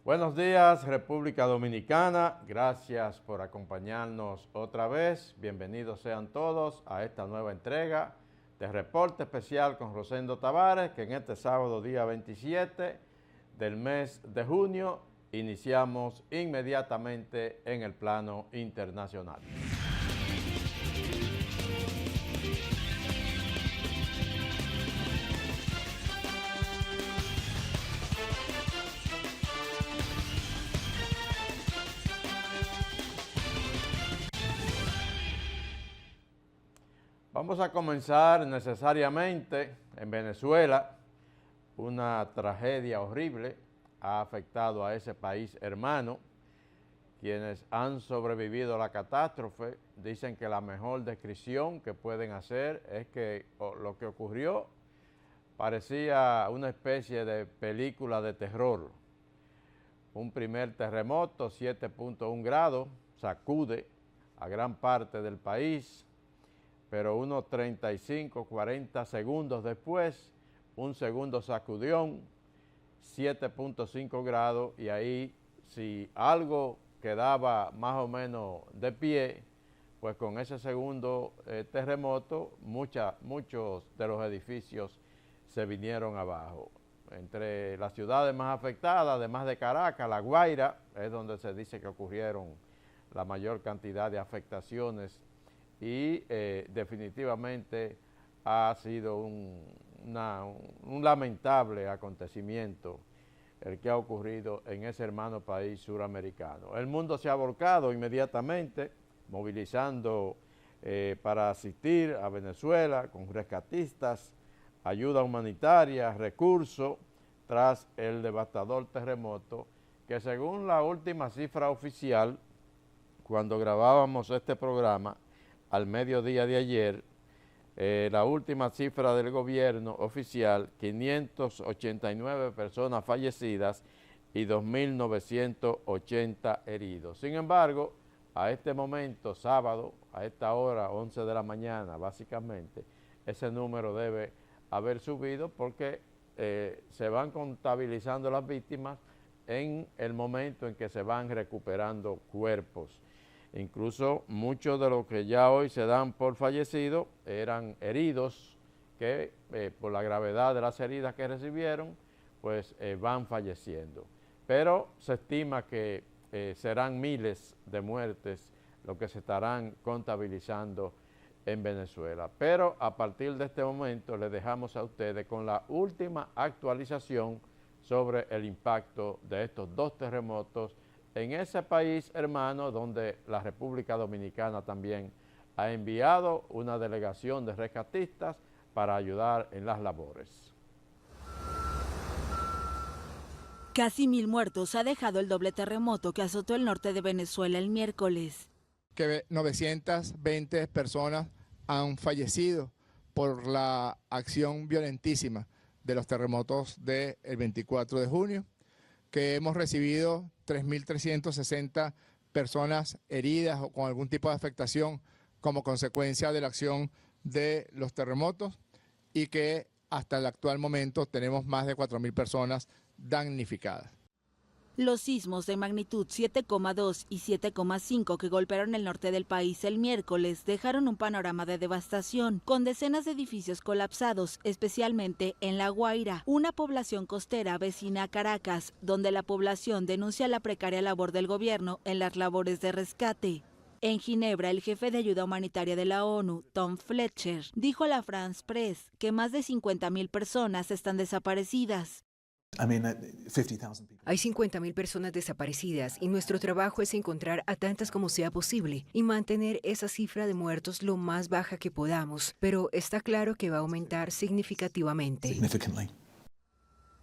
Buenos días, República Dominicana. Gracias por acompañarnos otra vez. Bienvenidos sean todos a esta nueva entrega de Reporte Especial con Rosendo Tavares, que en este sábado, día 27 del mes de junio, iniciamos inmediatamente en el plano internacional. Vamos a comenzar necesariamente en Venezuela. Una tragedia horrible ha afectado a ese país hermano. Quienes han sobrevivido a la catástrofe dicen que la mejor descripción que pueden hacer es que lo que ocurrió parecía una especie de película de terror. Un primer terremoto, 7.1 grados, sacude a gran parte del país, pero unos 35, 40 segundos después, un segundo sacudión, 7.5 grados, y ahí si algo quedaba más o menos de pie, pues con ese segundo terremoto, muchos de los edificios se vinieron abajo. Entre las ciudades más afectadas, además de Caracas, La Guaira, es donde se dice que ocurrieron la mayor cantidad de afectaciones y definitivamente ha sido un lamentable acontecimiento el que ha ocurrido en ese hermano país suramericano. El mundo se ha volcado inmediatamente, movilizando para asistir a Venezuela con rescatistas, ayuda humanitaria, recursos, tras el devastador terremoto que, según la última cifra oficial, cuando grabábamos este programa, al mediodía de ayer, la última cifra del gobierno oficial, 589 personas fallecidas y 2.980 heridos. Sin embargo, a este momento, sábado, a esta hora, 11 de la mañana, básicamente, ese número debe haber subido porque se van contabilizando las víctimas en el momento en que se van recuperando cuerpos. Incluso muchos de los que ya hoy se dan por fallecidos eran heridos que por la gravedad de las heridas que recibieron, pues van falleciendo. Pero se estima que serán miles de muertes lo que se estarán contabilizando en Venezuela. Pero a partir de este momento les dejamos a ustedes con la última actualización sobre el impacto de estos dos terremotos en ese país hermano, donde la República Dominicana también ha enviado una delegación de rescatistas para ayudar en las labores. Casi 1.000 muertos ha dejado el doble terremoto que azotó el norte de Venezuela el miércoles. Que 920 personas han fallecido por la acción violentísima de los terremotos del 24 de junio, que hemos recibido 3.360 personas heridas o con algún tipo de afectación como consecuencia de la acción de los terremotos, y que hasta el actual momento tenemos más de 4.000 personas damnificadas. Los sismos de magnitud 7,2 y 7,5 que golpearon el norte del país el miércoles dejaron un panorama de devastación, con decenas de edificios colapsados, especialmente en La Guaira, una población costera vecina a Caracas, donde la población denuncia la precaria labor del gobierno en las labores de rescate. En Ginebra, el jefe de ayuda humanitaria de la ONU, Tom Fletcher, dijo a la France Press que más de 50.000 personas están desaparecidas. Hay 50.000 personas desaparecidas y nuestro trabajo es encontrar a tantas como sea posible y mantener esa cifra de muertos lo más baja que podamos, pero está claro que va a aumentar significativamente.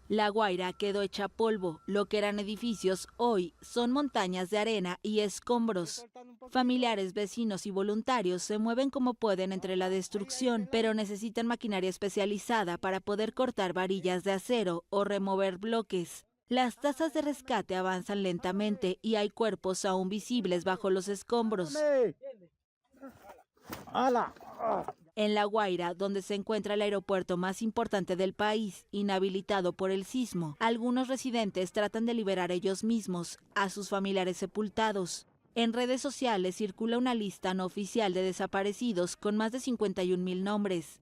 La Guaira quedó hecha polvo. Lo que eran edificios hoy son montañas de arena y escombros. Familiares, vecinos y voluntarios se mueven como pueden entre la destrucción, pero necesitan maquinaria especializada para poder cortar varillas de acero o remover bloques. Las tasas de rescate avanzan lentamente y hay cuerpos aún visibles bajo los escombros. En La Guaira, donde se encuentra el aeropuerto más importante del país, inhabilitado por el sismo, algunos residentes tratan de liberar ellos mismos a sus familiares sepultados. En redes sociales circula una lista no oficial de desaparecidos con más de 51,000 nombres.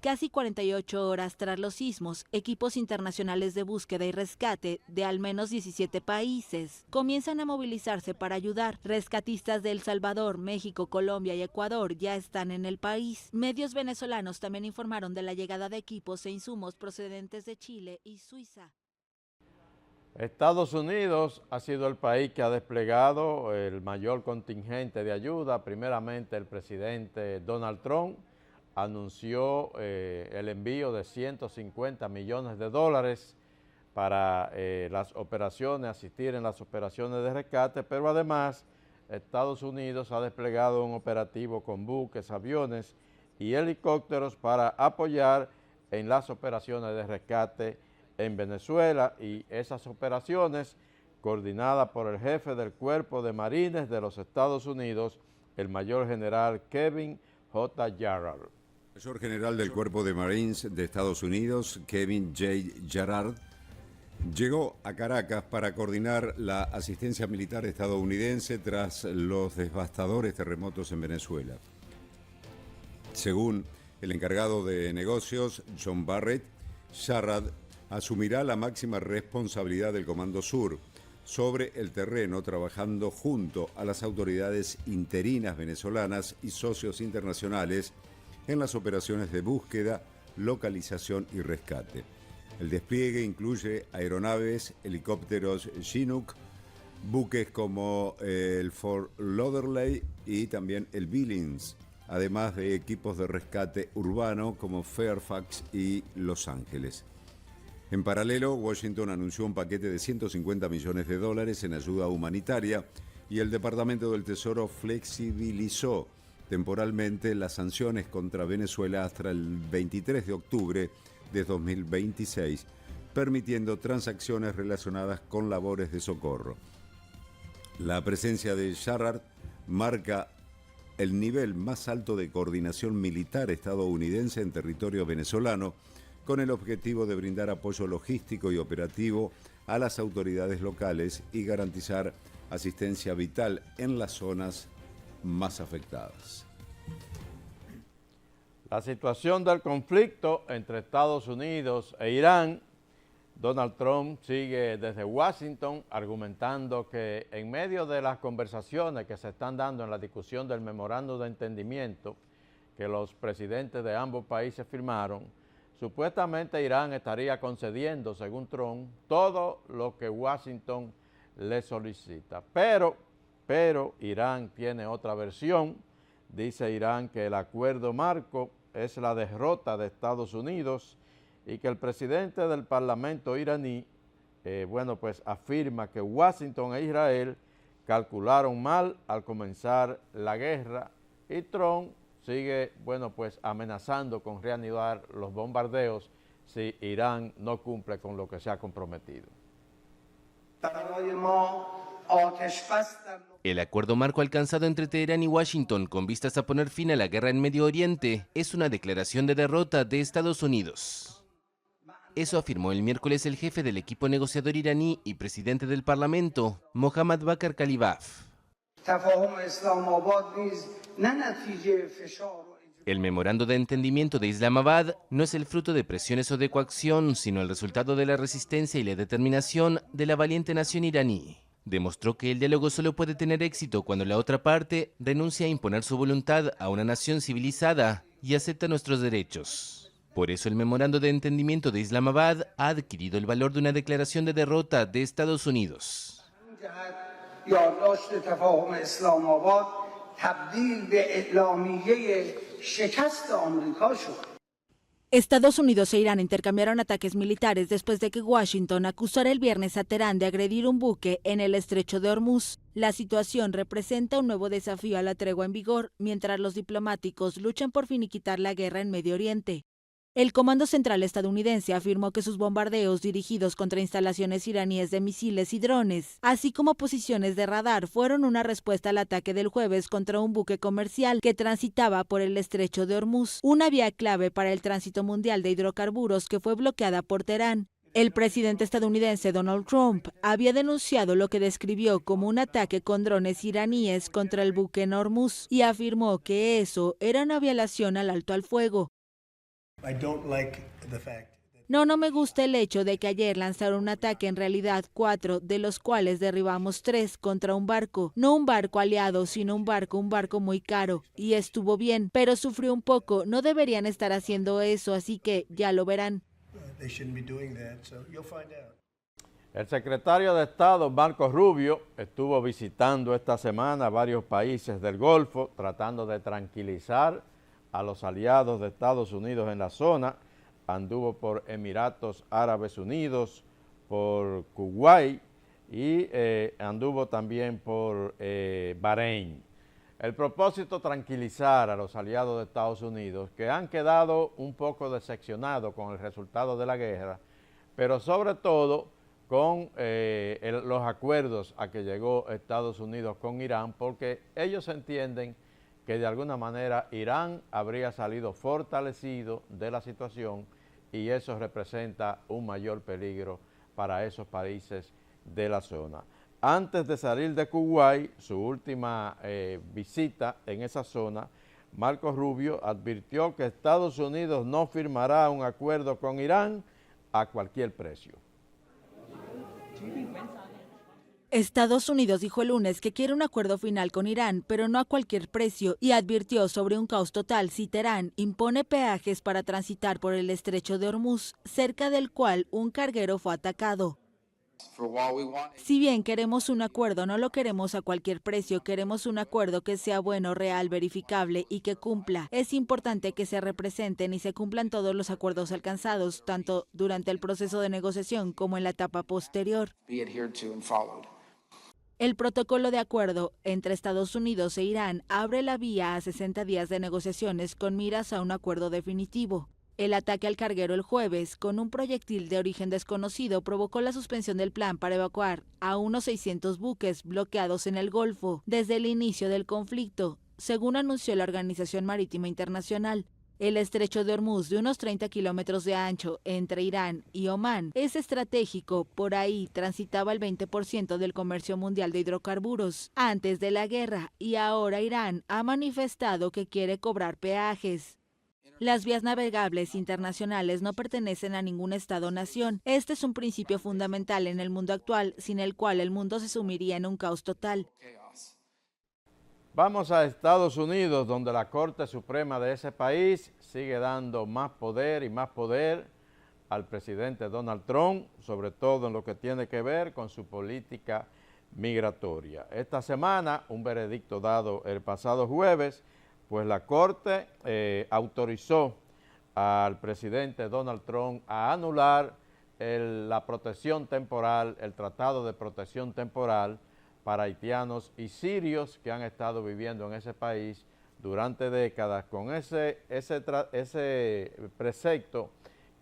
Casi 48 horas tras los sismos, equipos internacionales de búsqueda y rescate de al menos 17 países comienzan a movilizarse para ayudar. Rescatistas de El Salvador, México, Colombia y Ecuador ya están en el país. Medios venezolanos también informaron de la llegada de equipos e insumos procedentes de Chile y Suiza. Estados Unidos ha sido el país que ha desplegado el mayor contingente de ayuda. Primeramente, el presidente Donald Trump anunció el envío de 150 millones de dólares para las operaciones, asistir en las operaciones de rescate, pero además Estados Unidos ha desplegado un operativo con buques, aviones y helicópteros para apoyar en las operaciones de rescate en Venezuela, y esas operaciones coordinadas por el jefe del Cuerpo de Marines de los Estados Unidos, el mayor general Kevin J. Jarrard. El mayor general del Cuerpo de Marines de Estados Unidos, Kevin J. Jarrard, llegó a Caracas para coordinar la asistencia militar estadounidense tras los devastadores terremotos en Venezuela. Según el encargado de negocios, John Barrett, Jarrard asumirá la máxima responsabilidad del Comando Sur sobre el terreno, trabajando junto a las autoridades interinas venezolanas y socios internacionales en las operaciones de búsqueda, localización y rescate. El despliegue incluye aeronaves, helicópteros Chinook, buques como el Fort Lauderdale y también el Billings, además de equipos de rescate urbano como Fairfax y Los Ángeles. En paralelo, Washington anunció un paquete de 150 millones de dólares en ayuda humanitaria y el Departamento del Tesoro flexibilizó temporalmente las sanciones contra Venezuela hasta el 23 de octubre de 2026, permitiendo transacciones relacionadas con labores de socorro. La presencia de Jarrard marca el nivel más alto de coordinación militar estadounidense en territorio venezolano, con el objetivo de brindar apoyo logístico y operativo a las autoridades locales y garantizar asistencia vital en las zonas más afectadas. La situación del conflicto entre Estados Unidos e Irán. Donald Trump sigue desde Washington argumentando que en medio de las conversaciones que se están dando en la discusión del memorando de entendimiento que los presidentes de ambos países firmaron, supuestamente Irán estaría concediendo, según Trump, todo lo que Washington le solicita. Pero Irán tiene otra versión. Dice Irán que el acuerdo marco es la derrota de Estados Unidos y que el presidente del Parlamento iraní, afirma que Washington e Israel calcularon mal al comenzar la guerra, y Trump sigue, amenazando con reanudar los bombardeos si Irán no cumple con lo que se ha comprometido. El acuerdo marco alcanzado entre Teherán y Washington con vistas a poner fin a la guerra en Medio Oriente es una declaración de derrota de Estados Unidos. Eso afirmó el miércoles el jefe del equipo negociador iraní y presidente del Parlamento, Mohammad Bakr Kalibaf. El memorando de entendimiento de Islamabad no es el fruto de presiones o de coacción, sino el resultado de la resistencia y la determinación de la valiente nación iraní. Demostró que el diálogo solo puede tener éxito cuando la otra parte renuncia a imponer su voluntad a una nación civilizada y acepta nuestros derechos. Por eso el memorando de entendimiento de Islamabad ha adquirido el valor de una declaración de derrota de Estados Unidos. Estados Unidos e Irán intercambiaron ataques militares después de que Washington acusara el viernes a Teherán de agredir un buque en el estrecho de Hormuz. La situación representa un nuevo desafío a la tregua en vigor, mientras los diplomáticos luchan por finiquitar la guerra en Medio Oriente. El Comando Central estadounidense afirmó que sus bombardeos dirigidos contra instalaciones iraníes de misiles y drones, así como posiciones de radar, fueron una respuesta al ataque del jueves contra un buque comercial que transitaba por el estrecho de Hormuz, una vía clave para el tránsito mundial de hidrocarburos que fue bloqueada por Teherán. El presidente estadounidense Donald Trump había denunciado lo que describió como un ataque con drones iraníes contra el buque en Hormuz y afirmó que eso era una violación al alto al fuego. No me gusta el hecho de que ayer lanzaron un ataque, en realidad 4, de los cuales derribamos 3 contra un barco. No un barco aliado, sino un barco muy caro. Y estuvo bien, pero sufrió un poco. No deberían estar haciendo eso, así que ya lo verán. El secretario de Estado, Marco Rubio, estuvo visitando esta semana varios países del Golfo, tratando de tranquilizar a los aliados de Estados Unidos en la zona. Anduvo por Emiratos Árabes Unidos, por Kuwait y anduvo también por Bahrein. El propósito, tranquilizar a los aliados de Estados Unidos, que han quedado un poco decepcionados con el resultado de la guerra, pero sobre todo con los acuerdos a que llegó Estados Unidos con Irán, porque ellos entienden que de alguna manera Irán habría salido fortalecido de la situación y eso representa un mayor peligro para esos países de la zona. Antes de salir de Kuwait, su última visita en esa zona, Marco Rubio advirtió que Estados Unidos no firmará un acuerdo con Irán a cualquier precio. Estados Unidos dijo el lunes que quiere un acuerdo final con Irán, pero no a cualquier precio, y advirtió sobre un caos total si Teherán impone peajes para transitar por el estrecho de Hormuz, cerca del cual un carguero fue atacado. Si bien queremos un acuerdo, no lo queremos a cualquier precio, queremos un acuerdo que sea bueno, real, verificable y que cumpla. Es importante que se representen y se cumplan todos los acuerdos alcanzados, tanto durante el proceso de negociación como en la etapa posterior. El protocolo de acuerdo entre Estados Unidos e Irán abre la vía a 60 días de negociaciones con miras a un acuerdo definitivo. El ataque al carguero el jueves, con un proyectil de origen desconocido, provocó la suspensión del plan para evacuar a unos 600 buques bloqueados en el Golfo desde el inicio del conflicto, según anunció la Organización Marítima Internacional. El estrecho de Hormuz, de unos 30 kilómetros de ancho entre Irán y Omán, es estratégico. Por ahí transitaba el 20% del comercio mundial de hidrocarburos antes de la guerra y ahora Irán ha manifestado que quiere cobrar peajes. Las vías navegables internacionales no pertenecen a ningún Estado-nación. Este es un principio fundamental en el mundo actual, sin el cual el mundo se sumiría en un caos total. Vamos a Estados Unidos, donde la Corte Suprema de ese país sigue dando más poder y más poder al presidente Donald Trump, sobre todo en lo que tiene que ver con su política migratoria. Esta semana, un veredicto dado el pasado jueves, pues la Corte autorizó al presidente Donald Trump a anular la protección temporal, el Tratado de Protección Temporal para haitianos y sirios que han estado viviendo en ese país durante décadas, con ese precepto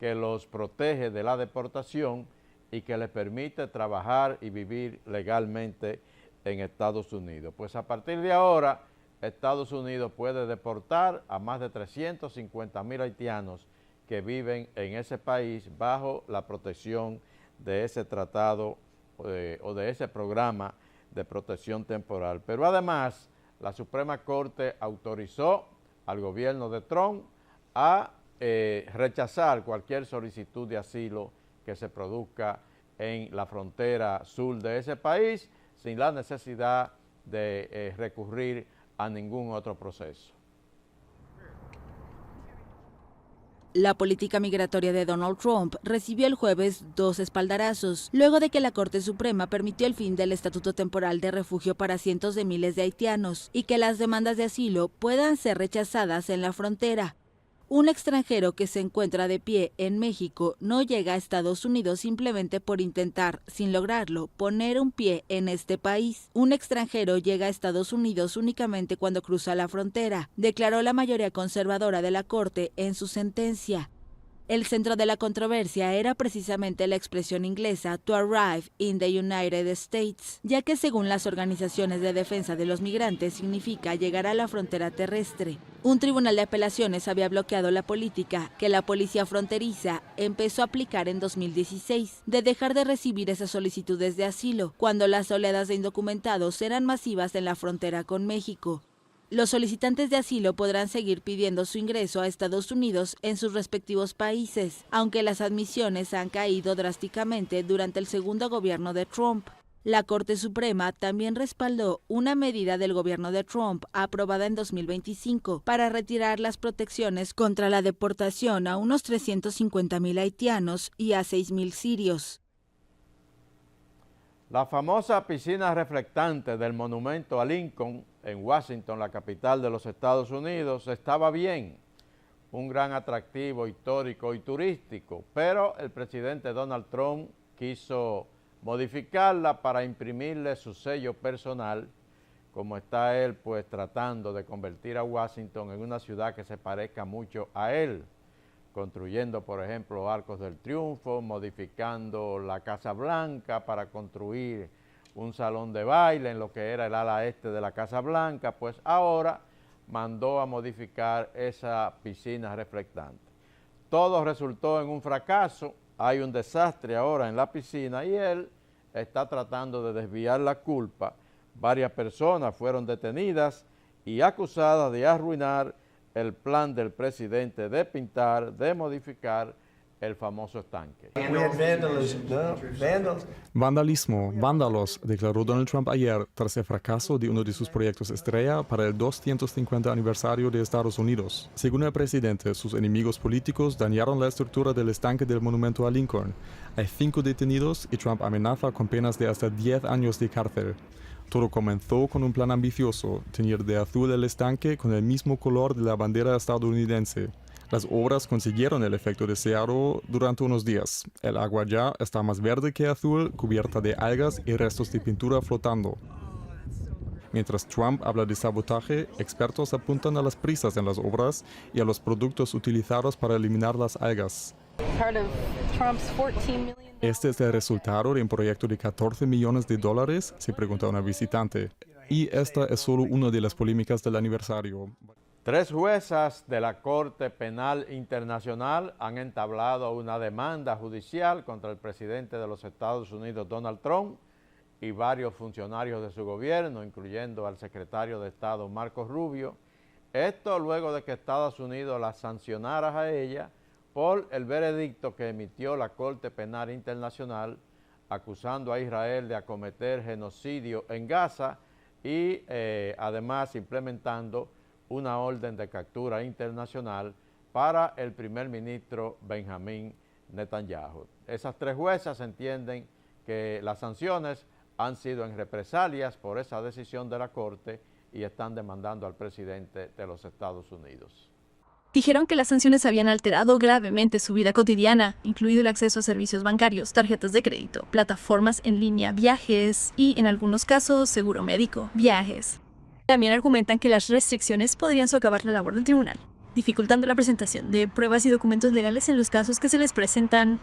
que los protege de la deportación y que les permite trabajar y vivir legalmente en Estados Unidos. Pues a partir de ahora, Estados Unidos puede deportar a más de 350,000 haitianos que viven en ese país bajo la protección de ese tratado o de ese programa de protección temporal. Pero además, la Suprema Corte autorizó al gobierno de Trump a rechazar cualquier solicitud de asilo que se produzca en la frontera sur de ese país sin la necesidad de recurrir a ningún otro proceso. La política migratoria de Donald Trump recibió el jueves 2 espaldarazos, luego de que la Corte Suprema permitió el fin del estatuto temporal de refugio para cientos de miles de haitianos y que las demandas de asilo puedan ser rechazadas en la frontera. Un extranjero que se encuentra de pie en México no llega a Estados Unidos simplemente por intentar, sin lograrlo, poner un pie en este país. Un extranjero llega a Estados Unidos únicamente cuando cruza la frontera, declaró la mayoría conservadora de la Corte en su sentencia. El centro de la controversia era precisamente la expresión inglesa "to arrive in the United States", ya que según las organizaciones de defensa de los migrantes significa llegar a la frontera terrestre. Un tribunal de apelaciones había bloqueado la política que la policía fronteriza empezó a aplicar en 2016, de dejar de recibir esas solicitudes de asilo, cuando las oleadas de indocumentados eran masivas en la frontera con México. Los solicitantes de asilo podrán seguir pidiendo su ingreso a Estados Unidos en sus respectivos países, aunque las admisiones han caído drásticamente durante el segundo gobierno de Trump. La Corte Suprema también respaldó una medida del gobierno de Trump aprobada en 2025 para retirar las protecciones contra la deportación a unos 350,000 haitianos y a 6,000 sirios. La famosa piscina reflectante del monumento a Lincoln en Washington, la capital de los Estados Unidos, estaba bien, un gran atractivo histórico y turístico, pero el presidente Donald Trump quiso modificarla para imprimirle su sello personal, como está él pues tratando de convertir a Washington en una ciudad que se parezca mucho a él, construyendo, por ejemplo, Arcos del Triunfo, modificando la Casa Blanca para construir un salón de baile en lo que era el ala este de la Casa Blanca, pues ahora mandó a modificar esa piscina reflectante. Todo resultó en un fracaso, hay un desastre ahora en la piscina y él está tratando de desviar la culpa. Varias personas fueron detenidas y acusadas de arruinar el plan del presidente de pintar, de modificar el famoso estanque. Vandalismo, vándalos, declaró Donald Trump ayer tras el fracaso de uno de sus proyectos estrella para el 250 aniversario de Estados Unidos. Según el presidente, sus enemigos políticos dañaron la estructura del estanque del monumento a Lincoln. Hay 5 detenidos y Trump amenaza con penas de hasta 10 años de cárcel. Todo comenzó con un plan ambicioso, teñir de azul el estanque con el mismo color de la bandera estadounidense. Las obras consiguieron el efecto deseado durante unos días. El agua ya está más verde que azul, cubierta de algas y restos de pintura flotando. Mientras Trump habla de sabotaje, expertos apuntan a las prisas en las obras y a los productos utilizados para eliminar las algas. Este es el resultado de un proyecto de $14 millones, se pregunta una visitante. Y esta es solo una de las polémicas del aniversario. 3 juezas de la Corte Penal Internacional han entablado una demanda judicial contra el presidente de los Estados Unidos, Donald Trump, y varios funcionarios de su gobierno, incluyendo al secretario de Estado, Marco Rubio. Esto luego de que Estados Unidos la sancionara a ella por el veredicto que emitió la Corte Penal Internacional acusando a Israel de acometer genocidio en Gaza y además implementando una orden de captura internacional para el primer ministro Benjamín Netanyahu. Esas 3 juezas entienden que las sanciones han sido en represalias por esa decisión de la Corte y están demandando al presidente de los Estados Unidos. Dijeron que las sanciones habían alterado gravemente su vida cotidiana, incluido el acceso a servicios bancarios, tarjetas de crédito, plataformas en línea, viajes y, en algunos casos, seguro médico, viajes. También argumentan que las restricciones podrían socavar la labor del tribunal, dificultando la presentación de pruebas y documentos legales en los casos que se les presentan.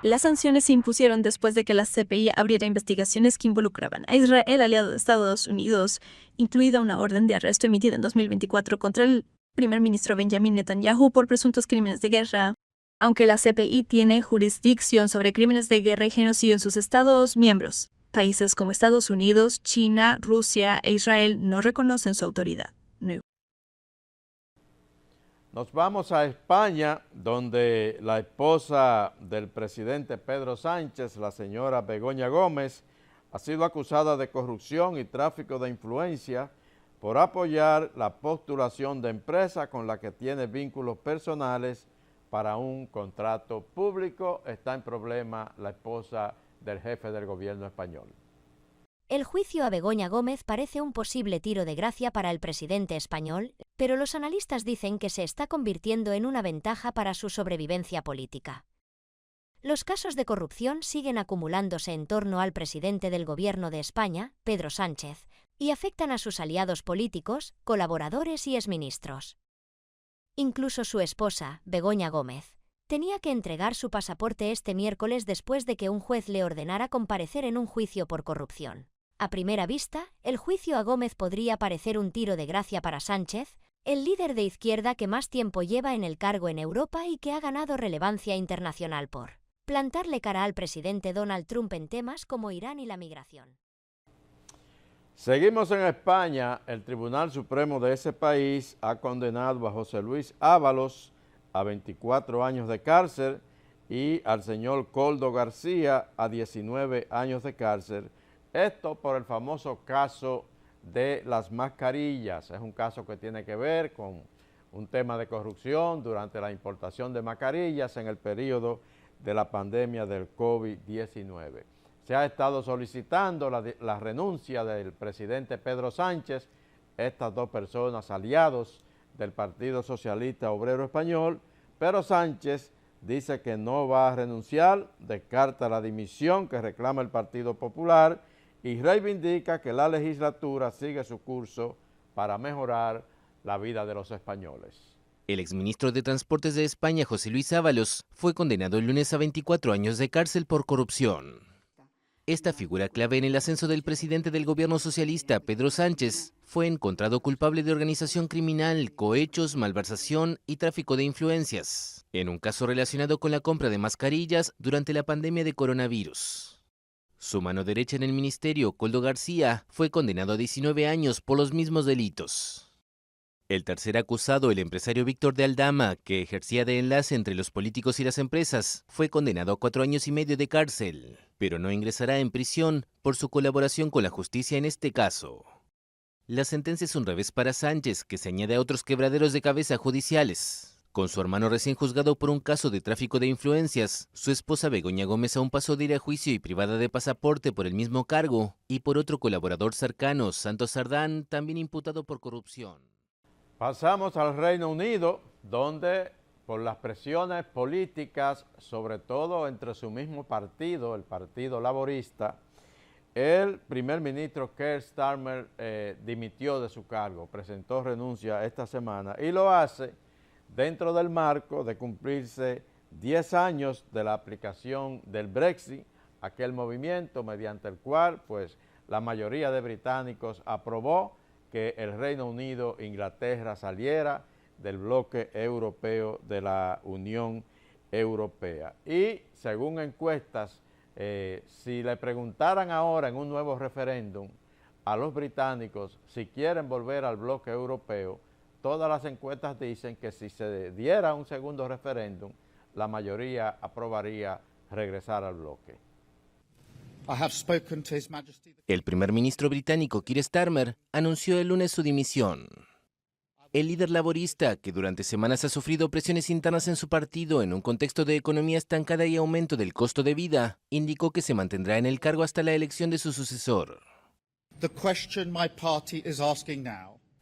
Las sanciones se impusieron después de que la CPI abriera investigaciones que involucraban a Israel, aliado de Estados Unidos, incluida una orden de arresto emitida en 2024 contra el primer ministro Benjamín Netanyahu por presuntos crímenes de guerra. Aunque la CPI tiene jurisdicción sobre crímenes de guerra y genocidio en sus estados miembros, países como Estados Unidos, China, Rusia e Israel no reconocen su autoridad. No. Nos vamos a España, donde la esposa del presidente Pedro Sánchez, la señora Begoña Gómez, ha sido acusada de corrupción y tráfico de influencia por apoyar la postulación de empresa con la que tiene vínculos personales para un contrato público. Está en problema la esposa del jefe del gobierno español. El juicio a Begoña Gómez parece un posible tiro de gracia para el presidente español, pero los analistas dicen que se está convirtiendo en una ventaja para su sobrevivencia política. Los casos de corrupción siguen acumulándose en torno al presidente del gobierno de España, Pedro Sánchez, y afectan a sus aliados políticos, colaboradores y exministros. Incluso su esposa, Begoña Gómez, Tenía que entregar su pasaporte este miércoles después de que un juez le ordenara comparecer en un juicio por corrupción. A primera vista, el juicio a Gómez podría parecer un tiro de gracia para Sánchez, el líder de izquierda que más tiempo lleva en el cargo en Europa y que ha ganado relevancia internacional por plantarle cara al presidente Donald Trump en temas como Irán y la migración. Seguimos en España. El Tribunal Supremo de ese país ha condenado a José Luis Ábalos a 24 años de cárcel y al señor Koldo García a 19 años de cárcel. Esto por el famoso caso de las mascarillas. Es un caso que tiene que ver con un tema de corrupción durante la importación de mascarillas en el periodo de la pandemia del COVID-19. Se ha estado solicitando la renuncia del presidente Pedro Sánchez, estas dos personas aliados del Partido Socialista Obrero Español, pero Sánchez dice que no va a renunciar, descarta la dimisión que reclama el Partido Popular y reivindica que la legislatura sigue su curso para mejorar la vida de los españoles. El exministro de Transportes de España, José Luis Ábalos, fue condenado el lunes a 24 años de cárcel por corrupción. Esta figura clave en el ascenso del presidente del gobierno socialista, Pedro Sánchez, fue encontrado culpable de organización criminal, cohechos, malversación y tráfico de influencias, en un caso relacionado con la compra de mascarillas durante la pandemia de coronavirus. Su mano derecha en el ministerio, Koldo García, fue condenado a 19 años por los mismos delitos. El tercer acusado, el empresario Víctor de Aldama, que ejercía de enlace entre los políticos y las empresas, fue condenado a 4 años y medio de cárcel, pero no ingresará en prisión por su colaboración con la justicia en este caso. La sentencia es un revés para Sánchez, que se añade a otros quebraderos de cabeza judiciales. Con su hermano recién juzgado por un caso de tráfico de influencias, su esposa Begoña Gómez a un paso de ir a juicio y privada de pasaporte por el mismo cargo, y por otro colaborador cercano, Santos Sardán, también imputado por corrupción. Pasamos al Reino Unido, donde por las presiones políticas, sobre todo entre su mismo partido, el Partido Laborista, el primer ministro Keir Starmer dimitió de su cargo, presentó renuncia esta semana y lo hace dentro del marco de cumplirse 10 años de la aplicación del Brexit, aquel movimiento mediante el cual pues, la mayoría de británicos aprobó que el Reino Unido, Inglaterra saliera del bloque europeo de la Unión Europea. Y según encuestas, si le preguntaran ahora en un nuevo referéndum a los británicos si quieren volver al bloque europeo, todas las encuestas dicen que si se diera un segundo referéndum, la mayoría aprobaría regresar al bloque. El primer ministro británico Keir Starmer anunció el lunes su dimisión. El líder laborista, que durante semanas ha sufrido presiones internas en su partido en un contexto de economía estancada y aumento del costo de vida, indicó que se mantendrá en el cargo hasta la elección de su sucesor.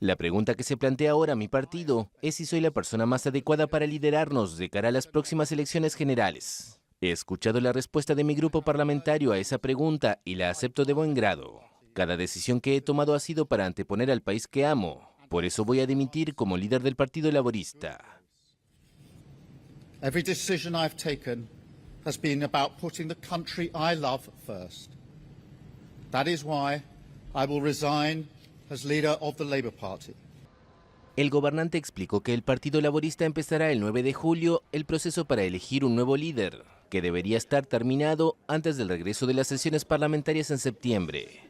La pregunta que se plantea ahora mi partido es si soy la persona más adecuada para liderarnos de cara a las próximas elecciones generales. He escuchado la respuesta de mi grupo parlamentario a esa pregunta y la acepto de buen grado. Cada decisión que he tomado ha sido para anteponer al país que amo. Por eso voy a dimitir como líder del Partido Laborista. Every decision I've taken has been about putting the country I love first. That is why I will resign as leader of the Labour Party. El gobernante explicó que el Partido Laborista empezará el 9 de julio el proceso para elegir un nuevo líder, que debería estar terminado antes del regreso de las sesiones parlamentarias en septiembre.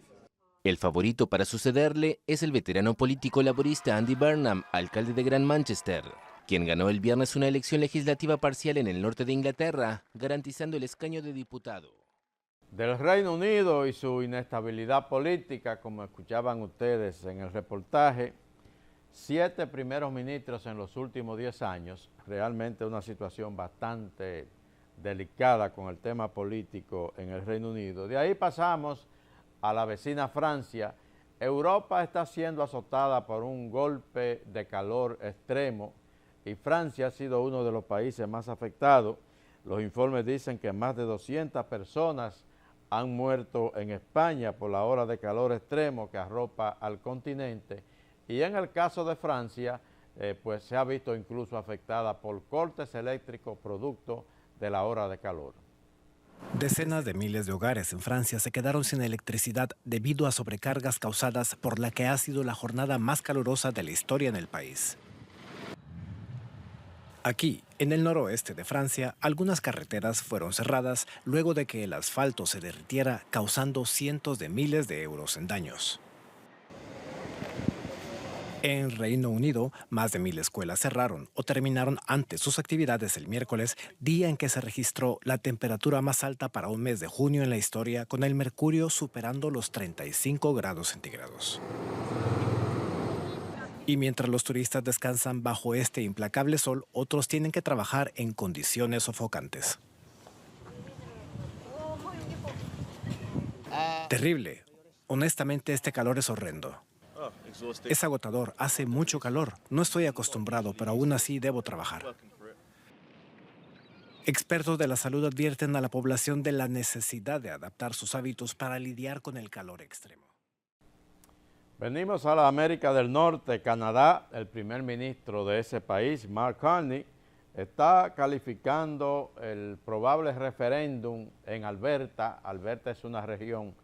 El favorito para sucederle es el veterano político laborista Andy Burnham, alcalde de Gran Manchester, quien ganó el viernes una elección legislativa parcial en el norte de Inglaterra, garantizando el escaño de diputado. Del Reino Unido y su inestabilidad política, como escuchaban ustedes en el reportaje, 7 primeros ministros en los últimos 10 años, realmente una situación bastante delicada con el tema político en el Reino Unido. De ahí pasamos a la vecina Francia. Europa está siendo azotada por un golpe de calor extremo y Francia ha sido uno de los países más afectados. Los informes dicen que más de 200 personas han muerto en España por la ola de calor extremo que arropa al continente. Y en el caso de Francia, pues se ha visto incluso afectada por cortes eléctricos producto de la hora de calor. Decenas de miles de hogares en Francia se quedaron sin electricidad debido a sobrecargas causadas por la que ha sido la jornada más calurosa de la historia en el país. Aquí, en el noroeste de Francia, algunas carreteras fueron cerradas luego de que el asfalto se derritiera, causando cientos de miles de euros en daños. En Reino Unido, más de 1000 escuelas cerraron o terminaron antes sus actividades el miércoles, día en que se registró la temperatura más alta para un mes de junio en la historia, con el mercurio superando los 35 grados centígrados. Y mientras los turistas descansan bajo este implacable sol, otros tienen que trabajar en condiciones sofocantes. Terrible. Honestamente, este calor es horrendo. Es agotador, hace mucho calor. No estoy acostumbrado, pero aún así debo trabajar. Expertos de la salud advierten a la población de la necesidad de adaptar sus hábitos para lidiar con el calor extremo. Venimos a la América del Norte, Canadá. El primer ministro de ese país, Mark Carney, está calificando el probable referéndum en Alberta. Alberta es una región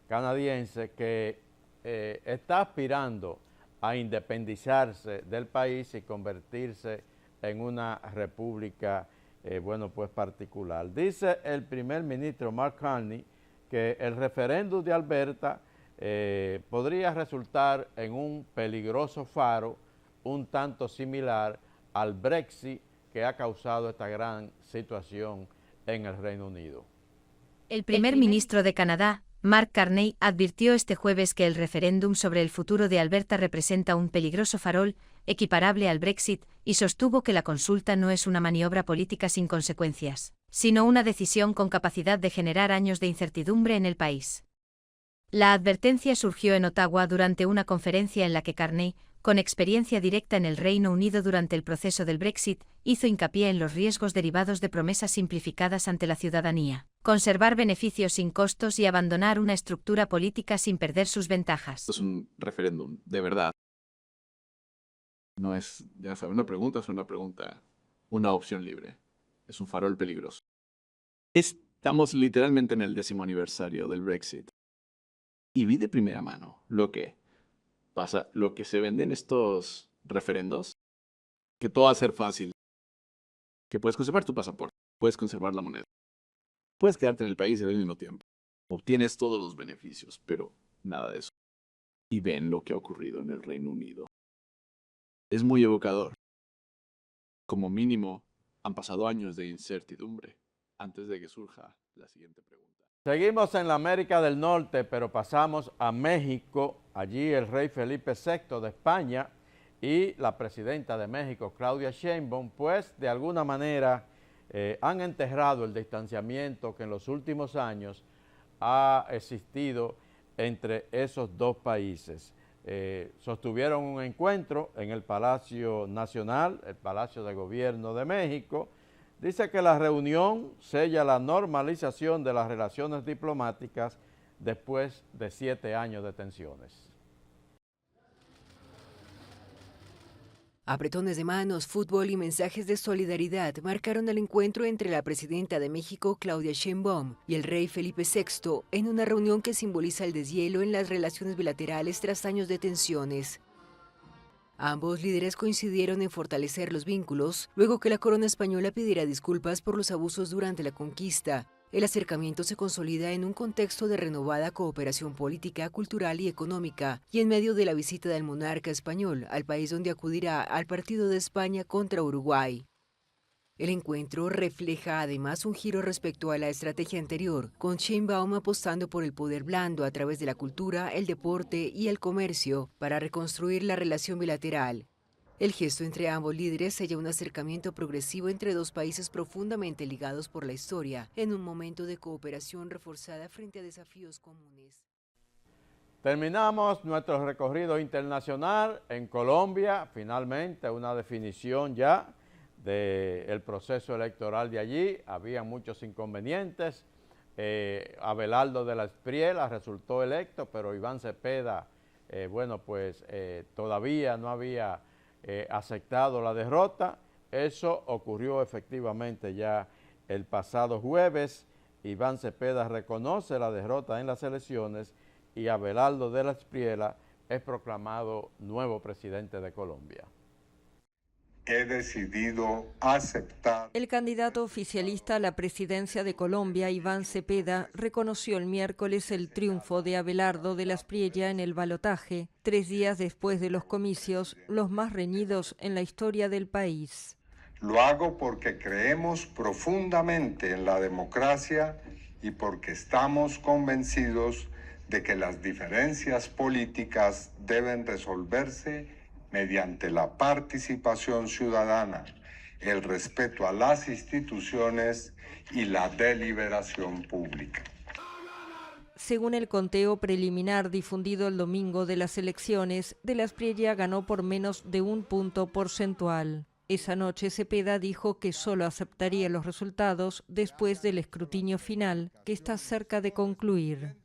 canadiense que está aspirando a independizarse del país y convertirse en una república, pues particular. Dice el primer ministro Mark Carney que el referéndum de Alberta podría resultar en un peligroso faro un tanto similar al Brexit que ha causado esta gran situación en el Reino Unido. El primer ministro de Canadá, Mark Carney, advirtió este jueves que el referéndum sobre el futuro de Alberta representa un peligroso farol, equiparable al Brexit, y sostuvo que la consulta no es una maniobra política sin consecuencias, sino una decisión con capacidad de generar años de incertidumbre en el país. La advertencia surgió en Ottawa durante una conferencia en la que Carney, con experiencia directa en el Reino Unido durante el proceso del Brexit, hizo hincapié en los riesgos derivados de promesas simplificadas ante la ciudadanía, conservar beneficios sin costos y abandonar una estructura política sin perder sus ventajas. Es un referéndum, de verdad. No es, ya saben, una pregunta, es una pregunta, una opción libre. Es un farol peligroso. Estamos literalmente en el 10º aniversario del Brexit. Y vi de primera mano lo que pasa, lo que se vende en estos referendos, que todo va a ser fácil, que puedes conservar tu pasaporte, puedes conservar la moneda, puedes quedarte en el país al mismo tiempo, obtienes todos los beneficios, pero nada de eso. Y ven lo que ha ocurrido en el Reino Unido. Es muy evocador. Como mínimo, han pasado años de incertidumbre antes de que surja la siguiente pregunta. Seguimos en la América del Norte, pero pasamos a México. Allí el rey Felipe VI de España y la presidenta de México, Claudia Sheinbaum, pues de alguna manera han enterrado el distanciamiento que en los últimos años ha existido entre esos dos países. Sostuvieron un encuentro en el Palacio Nacional, el Palacio de Gobierno de México. Dice que la reunión sella la normalización de las relaciones diplomáticas después de 7 años de tensiones. Apretones de manos, fútbol y mensajes de solidaridad marcaron el encuentro entre la presidenta de México, Claudia Sheinbaum, y el rey Felipe VI en una reunión que simboliza el deshielo en las relaciones bilaterales tras años de tensiones. Ambos líderes coincidieron en fortalecer los vínculos, luego que la corona española pidiera disculpas por los abusos durante la conquista. El acercamiento se consolida en un contexto de renovada cooperación política, cultural y económica, y en medio de la visita del monarca español al país donde acudirá al partido de España contra Uruguay. El encuentro refleja además un giro respecto a la estrategia anterior, con Sheinbaum apostando por el poder blando a través de la cultura, el deporte y el comercio para reconstruir la relación bilateral. El gesto entre ambos líderes sella un acercamiento progresivo entre dos países profundamente ligados por la historia, en un momento de cooperación reforzada frente a desafíos comunes. Terminamos nuestro recorrido internacional en Colombia, finalmente una definición ya del proceso electoral de allí. Había muchos inconvenientes. Abelardo de la Espriella resultó electo, pero Iván Cepeda, todavía no había aceptado la derrota. Eso ocurrió efectivamente ya el pasado jueves. Iván Cepeda reconoce la derrota en las elecciones y Abelardo de la Espriella es proclamado nuevo presidente de Colombia. He decidido aceptar. El candidato oficialista a la presidencia de Colombia, Iván Cepeda, reconoció el miércoles el triunfo de Abelardo de la Espriella en el balotaje, 3 días después de los comicios, los más reñidos en la historia del país. Lo hago porque creemos profundamente en la democracia y porque estamos convencidos de que las diferencias políticas deben resolverse mediante la participación ciudadana, el respeto a las instituciones y la deliberación pública. Según el conteo preliminar difundido el domingo de las elecciones, de la Espriella ganó por menos de 1 punto porcentual. Esa noche Cepeda dijo que solo aceptaría los resultados después del escrutinio final, que está cerca de concluir.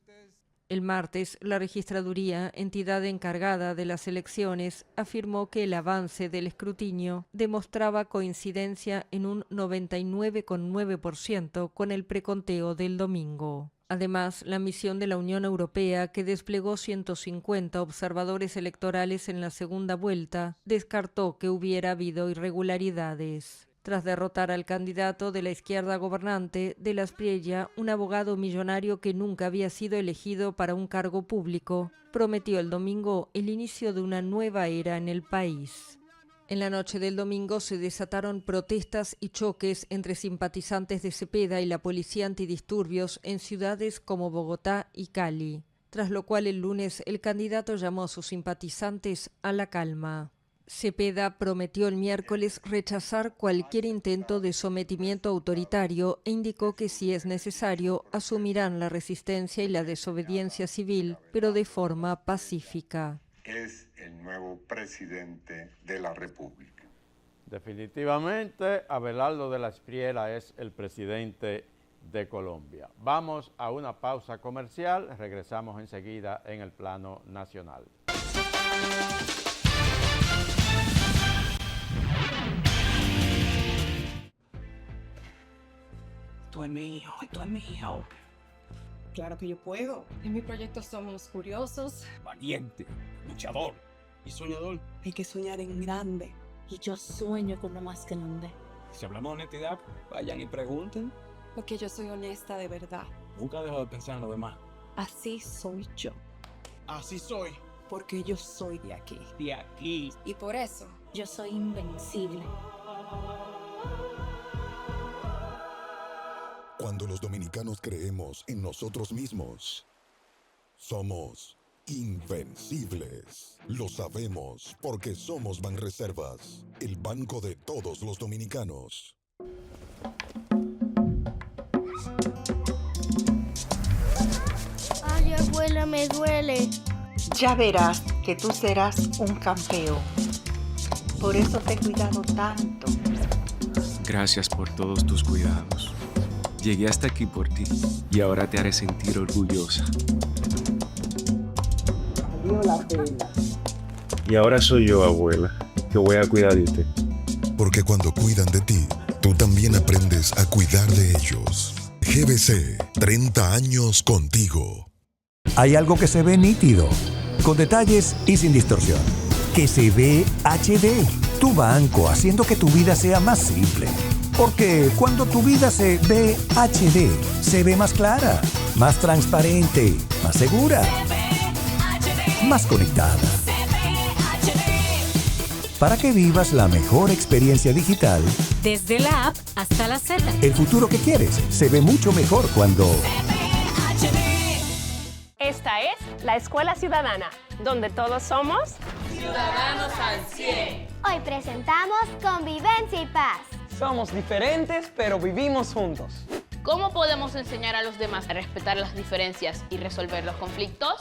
El martes, la Registraduría, entidad encargada de las elecciones, afirmó que el avance del escrutinio demostraba coincidencia en un 99,9% con el preconteo del domingo. Además, la misión de la Unión Europea, que desplegó 150 observadores electorales en la segunda vuelta, descartó que hubiera habido irregularidades. Tras derrotar al candidato de la izquierda gobernante, de la Espriella, un abogado millonario que nunca había sido elegido para un cargo público, prometió el domingo el inicio de una nueva era en el país. En la noche del domingo se desataron protestas y choques entre simpatizantes de Cepeda y la policía antidisturbios en ciudades como Bogotá y Cali, tras lo cual el lunes el candidato llamó a sus simpatizantes a la calma. Cepeda prometió el miércoles rechazar cualquier intento de sometimiento autoritario e indicó que si es necesario asumirán la resistencia y la desobediencia civil, pero de forma pacífica. Es el nuevo presidente de la República. Definitivamente, Abelardo de la Espriella es el presidente de Colombia. Vamos a una pausa comercial, regresamos enseguida en el plano nacional. Tú es mío, tú es mío. Claro que yo puedo. En mi proyecto somos curiosos, valiente, luchador y soñador. Hay que soñar en grande. Y yo sueño con lo más grande. Si hablamos de honestidad, vayan y pregunten. Porque yo soy honesta de verdad. Nunca dejo de pensar en lo demás. Así soy yo. Así soy. Porque yo soy de aquí. De aquí. Y por eso, yo soy invencible. Cuando los dominicanos creemos en nosotros mismos, somos invencibles. Lo sabemos porque somos Banreservas, el banco de todos los dominicanos. Ay, abuela, me duele. Ya verás que tú serás un campeón. Por eso te he cuidado tanto. Gracias por todos tus cuidados. Llegué hasta aquí por ti y ahora te haré sentir orgullosa. Valió la pena. Y ahora soy yo, abuela, que voy a cuidar de ti. Porque cuando cuidan de ti, tú también aprendes a cuidar de ellos. GBC, 30 años contigo. Hay algo que se ve nítido, con detalles y sin distorsión. Que se ve HD. Tu banco haciendo que tu vida sea más simple. Porque cuando tu vida se ve HD, se ve más clara, más transparente, más segura, más conectada. Para que vivas la mejor experiencia digital. Desde la app hasta la Z. El futuro que quieres se ve mucho mejor cuando... Esta es la Escuela Ciudadana, donde todos somos... Ciudadanos al 100. Hoy presentamos Convivencia y Paz. Somos diferentes, pero vivimos juntos. ¿Cómo podemos enseñar a los demás a respetar las diferencias y resolver los conflictos?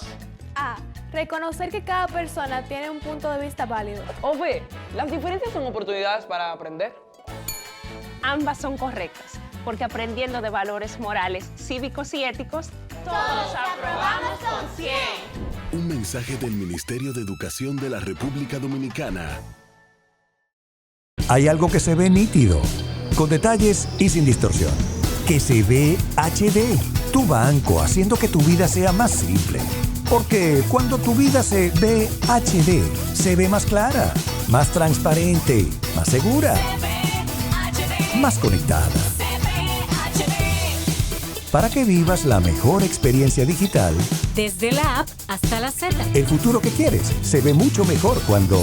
A. Reconocer que cada persona tiene un punto de vista válido. O B. Las diferencias son oportunidades para aprender. Ambas son correctas, porque aprendiendo de valores morales, cívicos y éticos, todos aprobamos con 100. Un mensaje del Ministerio de Educación de la República Dominicana hay algo que se ve nítido, con detalles y sin distorsión. Que se ve HD. Tu banco, haciendo que tu vida sea más simple. Porque cuando tu vida se ve HD, se ve más clara, más transparente, más segura, más conectada. Para que vivas la mejor experiencia digital. Desde la app hasta la Z. El futuro que quieres se ve mucho mejor cuando...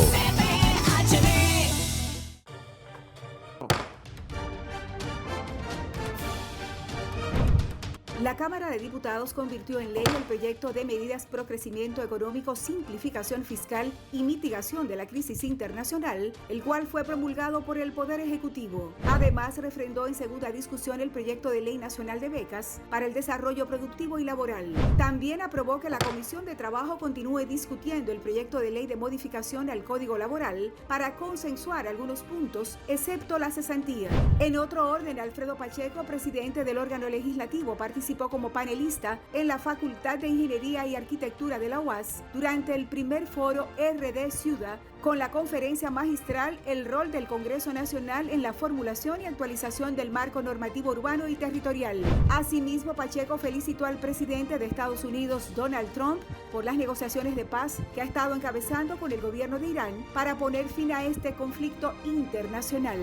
La Cámara de Diputados convirtió en ley el proyecto de medidas pro crecimiento económico, simplificación fiscal y mitigación de la crisis internacional, el cual fue promulgado por el Poder Ejecutivo. Además, refrendó en segunda discusión el proyecto de ley nacional de becas para el desarrollo productivo y laboral. También aprobó que la Comisión de Trabajo continúe discutiendo el proyecto de ley de modificación al Código Laboral para consensuar algunos puntos, excepto la cesantía. En otro orden, Alfredo Pacheco, presidente del órgano legislativo, participó como panelista en la Facultad de Ingeniería y Arquitectura de la UAS durante el primer foro RD Ciudad con la conferencia magistral El rol del Congreso Nacional en la formulación y actualización del marco normativo urbano y territorial. Asimismo, Pacheco felicitó al presidente de Estados Unidos, Donald Trump, por las negociaciones de paz que ha estado encabezando con el gobierno de Irán para poner fin a este conflicto internacional.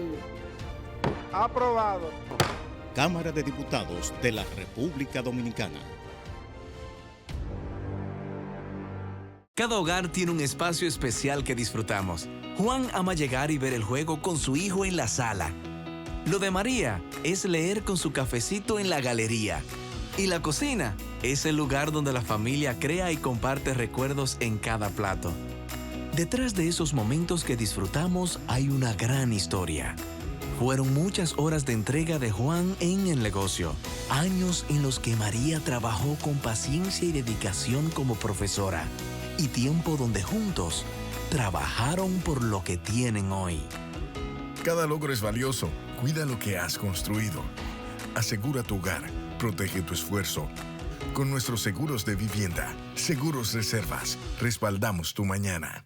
Aprobado. Cámara de Diputados de la República Dominicana. Cada hogar tiene un espacio especial que disfrutamos. Juan ama llegar y ver el juego con su hijo en la sala. Lo de María es leer con su cafecito en la galería. Y la cocina es el lugar donde la familia crea y comparte recuerdos en cada plato. Detrás de esos momentos que disfrutamos hay una gran historia. Fueron muchas horas de entrega de Juan en el negocio, años en los que María trabajó con paciencia y dedicación como profesora, y tiempo donde juntos trabajaron por lo que tienen hoy. Cada logro es valioso. Cuida lo que has construido. Asegura tu hogar. Protege tu esfuerzo. Con nuestros seguros de vivienda, Seguros Reservas, respaldamos tu mañana.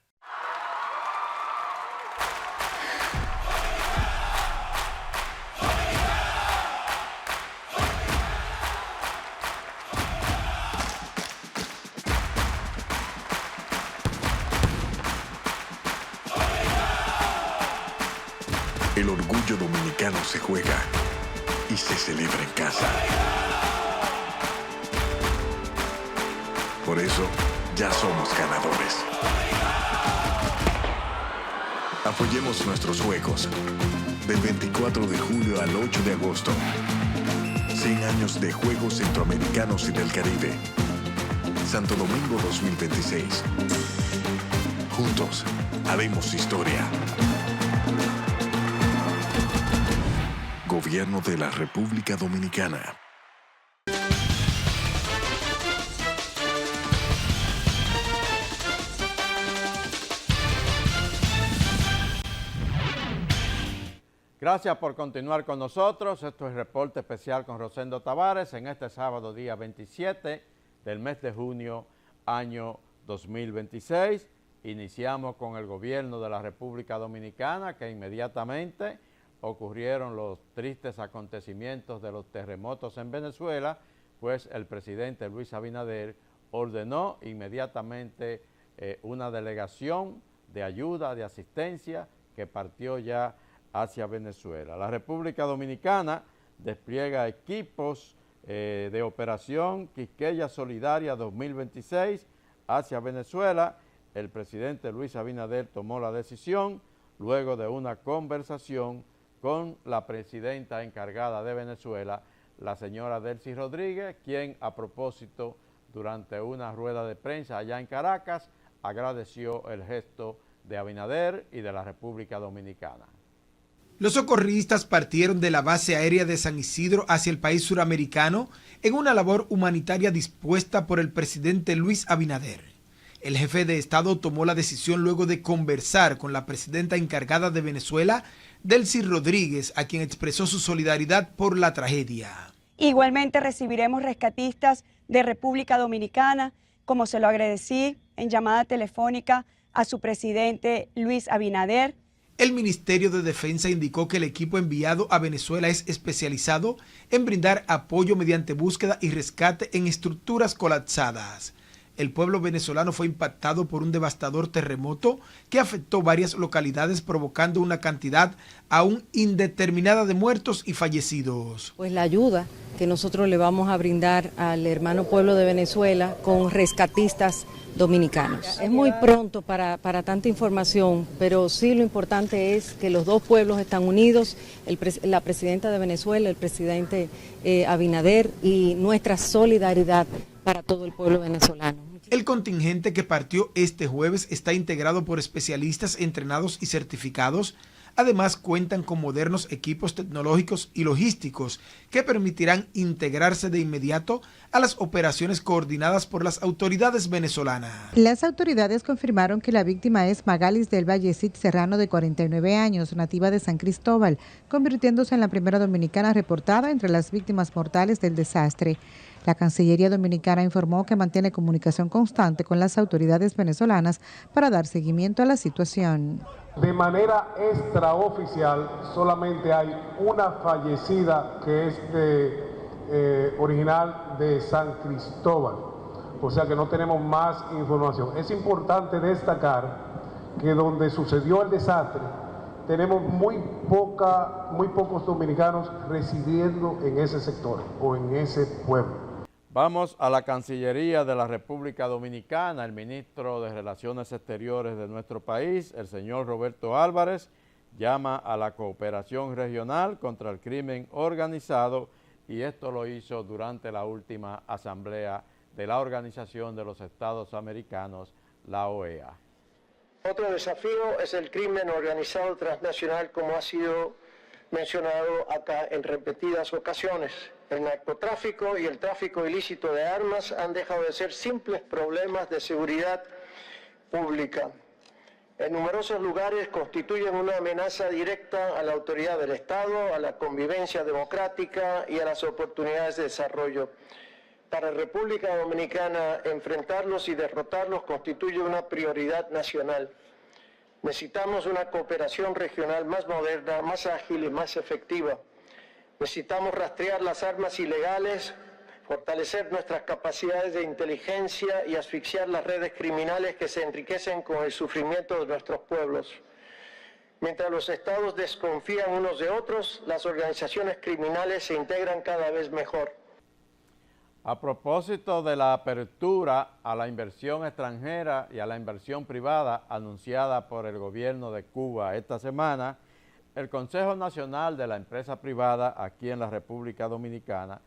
El orgullo dominicano se juega y se celebra en casa. Por eso, ya somos ganadores. Apoyemos nuestros juegos. Del 24 de julio al 8 de agosto. 100 años de Juegos Centroamericanos y del Caribe. Santo Domingo 2026. Juntos, haremos historia. Gobierno de la República Dominicana. Gracias por continuar con nosotros. Esto es Reporte Especial con Rosendo Tavares en este sábado, día 27 del mes de junio, año 2026. Iniciamos con el gobierno de la República Dominicana, que inmediatamente ocurrieron los tristes acontecimientos de los terremotos en Venezuela, pues el presidente Luis Abinader ordenó inmediatamente una delegación de ayuda, de asistencia, que partió ya hacia Venezuela. La República Dominicana despliega equipos de operación Quisqueya Solidaria 2026 hacia Venezuela. El presidente Luis Abinader tomó la decisión luego de una conversación con la presidenta encargada de Venezuela, la señora Delcy Rodríguez, quien a propósito, durante una rueda de prensa allá en Caracas, agradeció el gesto de Abinader y de la República Dominicana. Los socorristas partieron de la base aérea de San Isidro hacia el país suramericano en una labor humanitaria dispuesta por el presidente Luis Abinader. El jefe de Estado tomó la decisión luego de conversar con la presidenta encargada de Venezuela, Delcy Rodríguez, a quien expresó su solidaridad por la tragedia. Igualmente recibiremos rescatistas de República Dominicana, como se lo agradecí en llamada telefónica a su presidente Luis Abinader. El Ministerio de Defensa indicó que el equipo enviado a Venezuela es especializado en brindar apoyo mediante búsqueda y rescate en estructuras colapsadas. El pueblo venezolano fue impactado por un devastador terremoto que afectó varias localidades, provocando una cantidad aún indeterminada de muertos y fallecidos. Pues la ayuda que nosotros le vamos a brindar al hermano pueblo de Venezuela con rescatistas dominicanos. Es muy pronto para tanta información, pero sí lo importante es que los dos pueblos están unidos, la presidenta de Venezuela, el presidente Abinader, y nuestra solidaridad para todo el pueblo venezolano. El contingente que partió este jueves está integrado por especialistas entrenados y certificados. Además, cuentan con modernos equipos tecnológicos y logísticos que permitirán integrarse de inmediato a las operaciones coordinadas por las autoridades venezolanas. Las autoridades confirmaron que la víctima es Magalis del Valle Cid Serrano, de 49 años, nativa de San Cristóbal, convirtiéndose en la primera dominicana reportada entre las víctimas mortales del desastre. La Cancillería Dominicana informó que mantiene comunicación constante con las autoridades venezolanas para dar seguimiento a la situación. De manera extraoficial, solamente hay una fallecida que es original de San Cristóbal, o sea que no tenemos más información. Es importante destacar que donde sucedió el desastre, tenemos muy pocos dominicanos residiendo en ese sector o en ese pueblo. Vamos a la Cancillería de la República Dominicana. El ministro de Relaciones Exteriores de nuestro país, el señor Roberto Álvarez, llama a la cooperación regional contra el crimen organizado, y esto lo hizo durante la última asamblea de la Organización de los Estados Americanos, la OEA. Otro desafío es el crimen organizado transnacional, como ha sido mencionado acá en repetidas ocasiones. El narcotráfico y el tráfico ilícito de armas han dejado de ser simples problemas de seguridad pública. En numerosos lugares constituyen una amenaza directa a la autoridad del Estado, a la convivencia democrática y a las oportunidades de desarrollo. Para República Dominicana, enfrentarlos y derrotarlos constituye una prioridad nacional. Necesitamos una cooperación regional más moderna, más ágil y más efectiva. Necesitamos rastrear las armas ilegales, fortalecer nuestras capacidades de inteligencia y asfixiar las redes criminales que se enriquecen con el sufrimiento de nuestros pueblos. Mientras los estados desconfían unos de otros, las organizaciones criminales se integran cada vez mejor. A propósito de la apertura a la inversión extranjera y a la inversión privada anunciada por el gobierno de Cuba esta semana, el Consejo Nacional de la Empresa Privada aquí en la República Dominicana,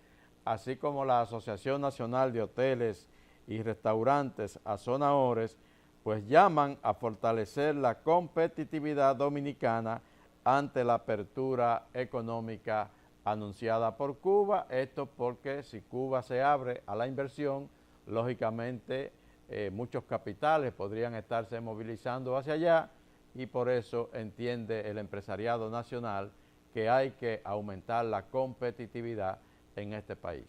así como la Asociación Nacional de Hoteles y Restaurantes, ASONAHORES, pues llaman a fortalecer la competitividad dominicana ante la apertura económica anunciada por Cuba. Esto porque si Cuba se abre a la inversión, lógicamente muchos capitales podrían estarse movilizando hacia allá, y por eso entiende el empresariado nacional que hay que aumentar la competitividad en este país.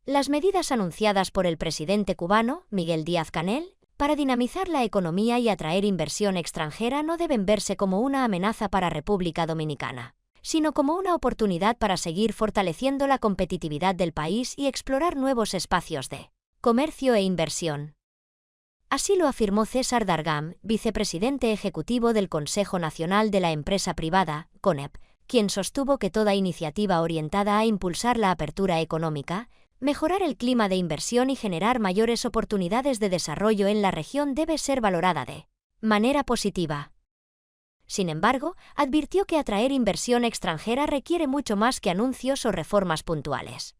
Las medidas anunciadas por el presidente cubano, Miguel Díaz-Canel, para dinamizar la economía y atraer inversión extranjera no deben verse como una amenaza para República Dominicana, sino como una oportunidad para seguir fortaleciendo la competitividad del país y explorar nuevos espacios de comercio e inversión. Así lo afirmó César Dargam, vicepresidente ejecutivo del Consejo Nacional de la Empresa Privada, CONEP, quien sostuvo que toda iniciativa orientada a impulsar la apertura económica, mejorar el clima de inversión y generar mayores oportunidades de desarrollo en la región debe ser valorada de manera positiva. Sin embargo, advirtió que atraer inversión extranjera requiere mucho más que anuncios o reformas puntuales.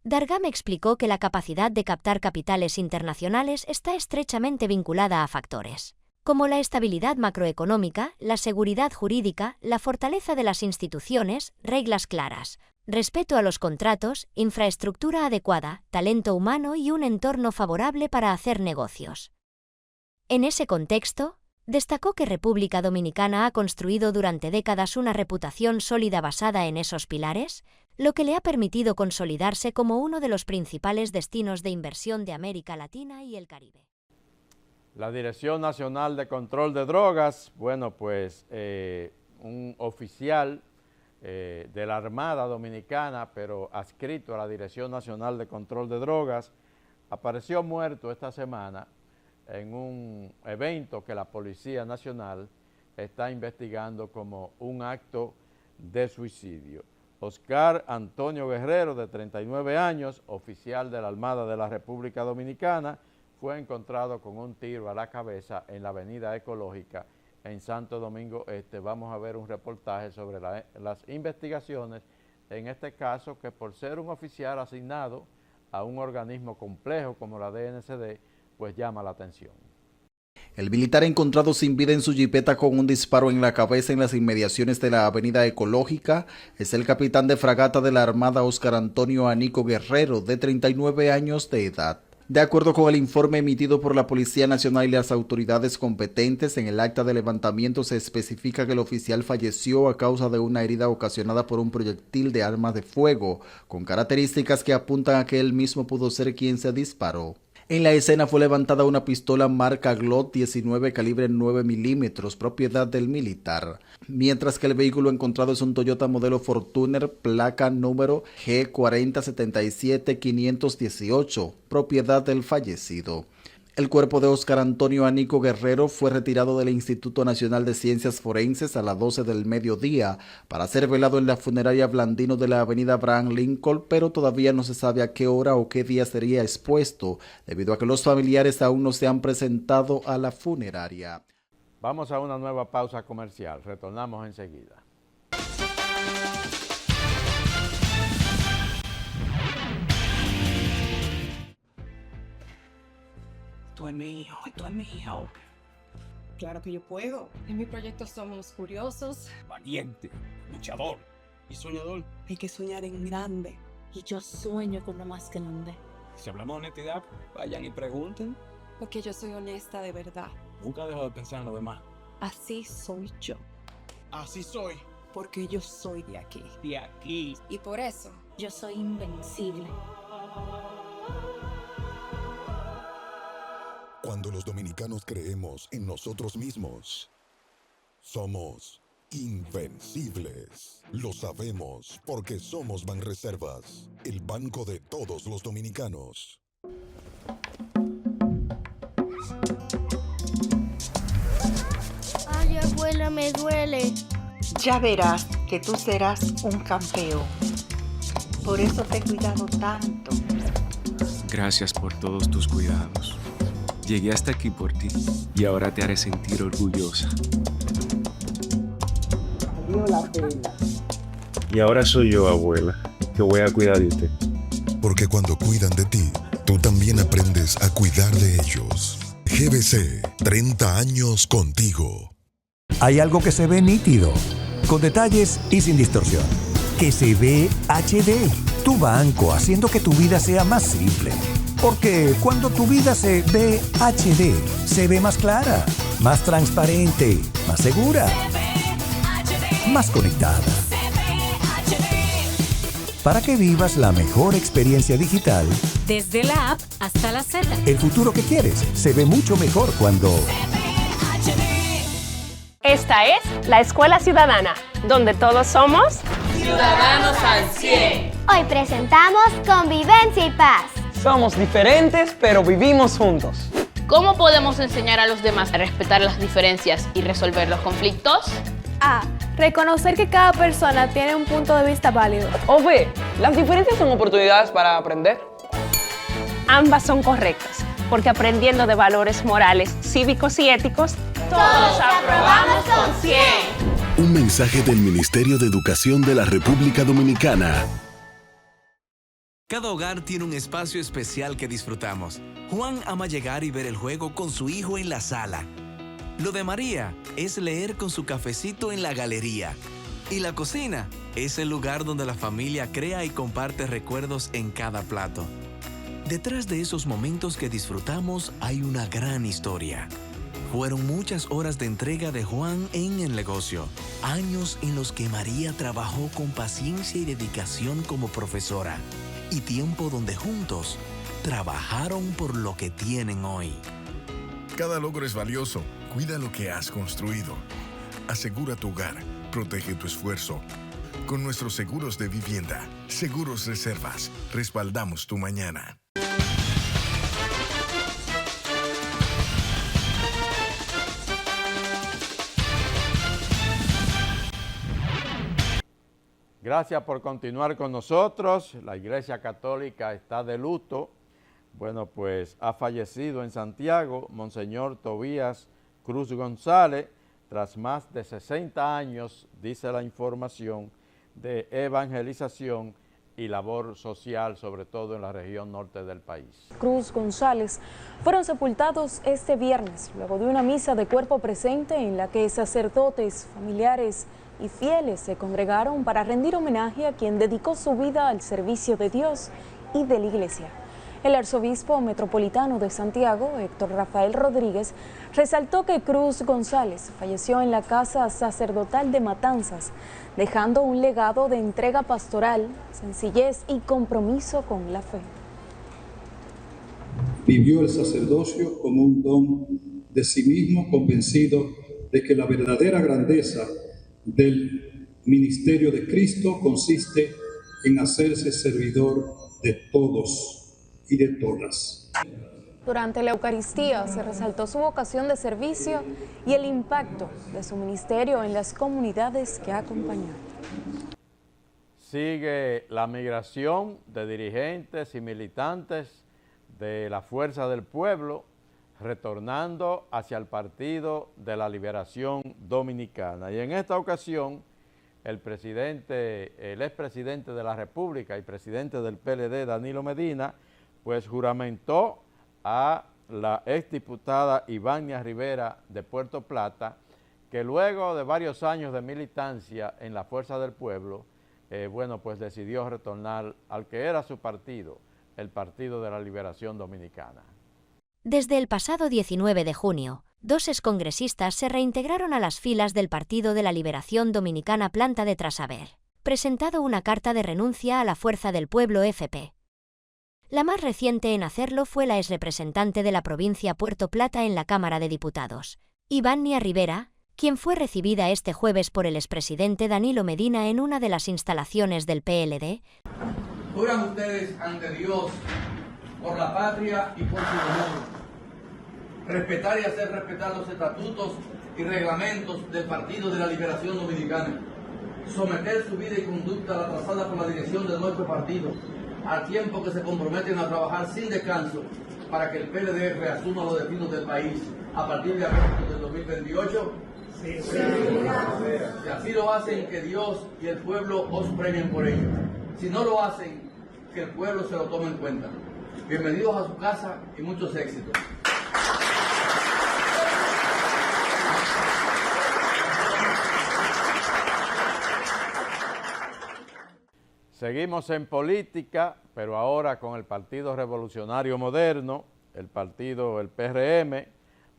Dargam explicó que la capacidad de captar capitales internacionales está estrechamente vinculada a factores como la estabilidad macroeconómica, la seguridad jurídica, la fortaleza de las instituciones, reglas claras, respeto a los contratos, infraestructura adecuada, talento humano y un entorno favorable para hacer negocios. En ese contexto, destacó que República Dominicana ha construido durante décadas una reputación sólida basada en esos pilares, lo que le ha permitido consolidarse como uno de los principales destinos de inversión de América Latina y el Caribe. La Dirección Nacional de Control de Drogas, bueno, pues un oficial de la Armada Dominicana, pero adscrito a la Dirección Nacional de Control de Drogas, apareció muerto esta semana en un evento que la Policía Nacional está investigando como un acto de suicidio. Oscar Antonio Guerrero, de 39 años, oficial de la Armada de la República Dominicana, fue encontrado con un tiro a la cabeza en la Avenida Ecológica en Santo Domingo Este. Vamos a ver un reportaje sobre las investigaciones en este caso, que por ser un oficial asignado a un organismo complejo como la DNCD, pues llama la atención. El militar encontrado sin vida en su jipeta con un disparo en la cabeza en las inmediaciones de la Avenida Ecológica es el capitán de fragata de la Armada Oscar Antonio Anico Guerrero, de 39 años de edad. De acuerdo con el informe emitido por la Policía Nacional y las autoridades competentes, en el acta de levantamiento se especifica que el oficial falleció a causa de una herida ocasionada por un proyectil de arma de fuego, con características que apuntan a que él mismo pudo ser quien se disparó. En la escena fue levantada una pistola marca Glock 19 calibre 9 milímetros, propiedad del militar, mientras que el vehículo encontrado es un Toyota modelo Fortuner, placa número G4077518, propiedad del fallecido. El cuerpo de Oscar Antonio Anico Guerrero fue retirado del Instituto Nacional de Ciencias Forenses a las 12 del mediodía para ser velado en la funeraria Blandino de la avenida Abraham Lincoln, pero todavía no se sabe a qué hora o qué día sería expuesto, debido a que los familiares aún no se han presentado a la funeraria. Vamos a una nueva pausa comercial, retornamos enseguida. Tú es mi hijo, tú es mi hijo. Claro que yo puedo. En mi proyecto somos curiosos, Valiente, luchador y soñador. hay que soñar en grande. Y yo sueño con lo más grande. Si hablamos de honestidad, vayan y pregunten. Porque yo soy honesta de verdad. Nunca dejo de pensar en lo demás. Así soy yo. Así soy. Porque yo soy de aquí. De aquí. Y por eso, Yo soy invencible. Cuando los dominicanos creemos en nosotros mismos, somos invencibles. Lo sabemos porque somos Banreservas, el banco de todos los dominicanos. Ay, abuela, me duele. Ya verás que tú serás un campeón. Por eso te he cuidado tanto. Gracias por todos tus cuidados. Llegué hasta aquí por ti y ahora te haré sentir orgullosa. Valió la pena. Y ahora soy yo, abuela, que voy a cuidar de usted. Porque cuando cuidan de ti, tú también aprendes a cuidar de ellos. GBC, 30 años contigo. Hay algo que se ve nítido, con detalles y sin distorsión. Que se ve HD. Tu banco, haciendo que tu vida sea más simple. Porque cuando tu vida se ve HD, se ve más clara, más transparente, más segura, más conectada. Para que vivas la mejor experiencia digital. Desde la app hasta la Z. El futuro que quieres se ve mucho mejor cuando... Esta es la Escuela Ciudadana, donde todos somos Ciudadanos al 100. Hoy presentamos Convivencia y Paz. Somos diferentes, pero vivimos juntos. ¿Cómo podemos enseñar a los demás a respetar las diferencias y resolver los conflictos? A. Reconocer que cada persona tiene un punto de vista válido. O B. Las diferencias son oportunidades para aprender. Ambas son correctas, porque aprendiendo de valores morales, cívicos y éticos, todos aprobamos con 100. Un mensaje del Ministerio de Educación de la República Dominicana. Cada hogar tiene un espacio especial que disfrutamos. Juan ama llegar y ver el juego con su hijo en la sala. Lo de María es leer con su cafecito en la galería. Y la cocina es el lugar donde la familia crea y comparte recuerdos en cada plato. Detrás de esos momentos que disfrutamos hay una gran historia. Fueron muchas horas de entrega de Juan en el negocio. Años en los que María trabajó con paciencia y dedicación como profesora. Y tiempo donde juntos trabajaron por lo que tienen hoy. Cada logro es valioso. Cuida lo que has construido. Asegura tu hogar. Protege tu esfuerzo. Con nuestros seguros de vivienda, Seguros Reservas, respaldamos tu mañana. Gracias por continuar con nosotros. La Iglesia Católica está de luto. Bueno, pues ha fallecido en Santiago Monseñor Tobías Cruz González, tras más de 60 años, dice la información, de evangelización y labor social, sobre todo en la región norte del país. Cruz González fueron sepultados este viernes, luego de una misa de cuerpo presente en la que sacerdotes, familiares y fieles se congregaron para rendir homenaje a quien dedicó su vida al servicio de Dios y de la Iglesia. El arzobispo metropolitano de Santiago, Héctor Rafael Rodríguez, resaltó que Cruz González falleció en la casa sacerdotal de Matanzas, dejando un legado de entrega pastoral, sencillez y compromiso con la fe. Vivió el sacerdocio como un don de sí mismo, convencido de que la verdadera grandeza del ministerio de Cristo consiste en hacerse servidor de todos y de todas. Durante la Eucaristía se resaltó su vocación de servicio y el impacto de su ministerio en las comunidades que acompañó. Sigue la migración de dirigentes y militantes de la Fuerza del Pueblo, retornando hacia el Partido de la Liberación Dominicana. Y en esta ocasión, el expresidente de la República y presidente del PLD, Danilo Medina, pues juramentó a la exdiputada Ivania Rivera de Puerto Plata, que luego de varios años de militancia en la Fuerza del Pueblo, bueno, pues decidió retornar al que era su partido, el Partido de la Liberación Dominicana. Desde el pasado 19 de junio, 2 excongresistas se reintegraron a las filas del Partido de la Liberación Dominicana Planta de Trasaver, presentado una carta de renuncia a la Fuerza del Pueblo FP. La más reciente en hacerlo fue la exrepresentante de la provincia Puerto Plata en la Cámara de Diputados, Ivania Rivera, quien fue recibida este jueves por el expresidente Danilo Medina en una de las instalaciones del PLD. Juran ustedes ante Dios, por la patria y por su honor, respetar y hacer respetar los estatutos y reglamentos del Partido de la Liberación Dominicana, someter su vida y conducta a la trazada por la dirección de nuestro partido, al tiempo que se comprometen a trabajar sin descanso para que el PLD reasuma los destinos del país a partir de agosto del 2028. Sí. Si así lo hacen, que Dios y el pueblo os premien por ello. Si no lo hacen, que el pueblo se lo tome en cuenta. Bienvenidos a su casa y muchos éxitos. Seguimos en política, pero ahora con el Partido Revolucionario Moderno, el PRM,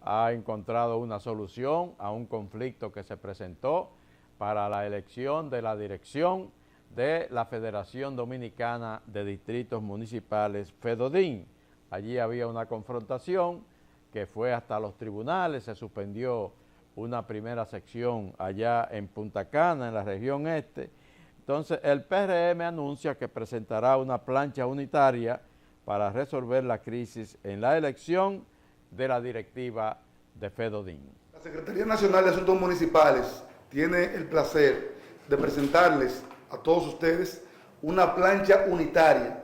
ha encontrado una solución a un conflicto que se presentó para la elección de la dirección de la Federación Dominicana de Distritos Municipales, FEDODIN. Allí había una confrontación que fue hasta los tribunales, se suspendió una primera sección allá en Punta Cana, en la región este. Entonces, el PRM anuncia que presentará una plancha unitaria para resolver la crisis en la elección de la directiva de FEDODIN. La Secretaría Nacional de Asuntos Municipales tiene el placer de presentarles a todos ustedes una plancha unitaria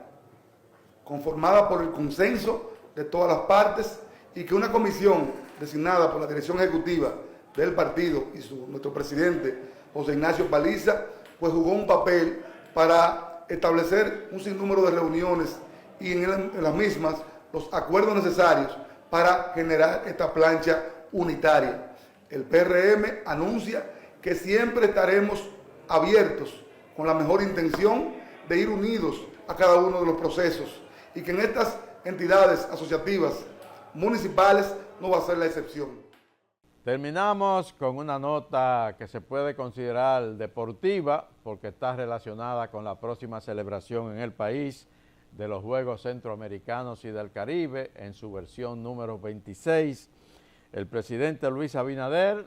conformada por el consenso de todas las partes y que una comisión designada por la dirección ejecutiva del partido y nuestro presidente José Ignacio Paliza pues jugó un papel para establecer un sinnúmero de reuniones y en las mismas los acuerdos necesarios para generar esta plancha unitaria. El PRM anuncia que siempre estaremos abiertos con la mejor intención de ir unidos a cada uno de los procesos y que en estas entidades asociativas municipales no va a ser la excepción. Terminamos con una nota que se puede considerar deportiva porque está relacionada con la próxima celebración en el país de los Juegos Centroamericanos y del Caribe en su versión número 26. el presidente Luis Abinader,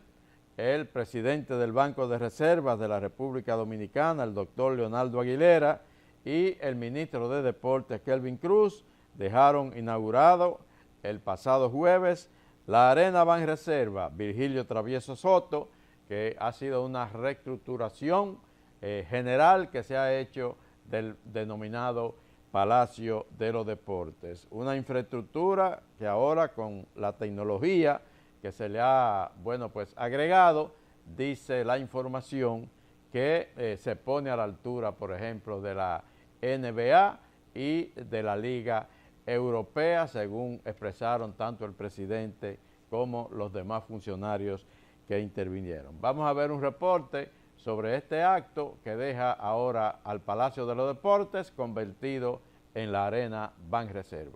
el presidente del Banco de Reservas de la República Dominicana, el doctor Leonardo Aguilera, y el ministro de Deportes, Kelvin Cruz, dejaron inaugurado el pasado jueves la Arena Banreservas Virgilio Travieso Soto, que ha sido una reestructuración general que se ha hecho del denominado Palacio de los Deportes. Una infraestructura que ahora con la tecnología que se le ha, agregado, dice la información que se pone a la altura, por ejemplo, de la NBA y de la Liga Europea, según expresaron tanto el presidente como los demás funcionarios que intervinieron. Vamos a ver un reporte sobre este acto que deja ahora al Palacio de los Deportes convertido en la Arena Banreservas.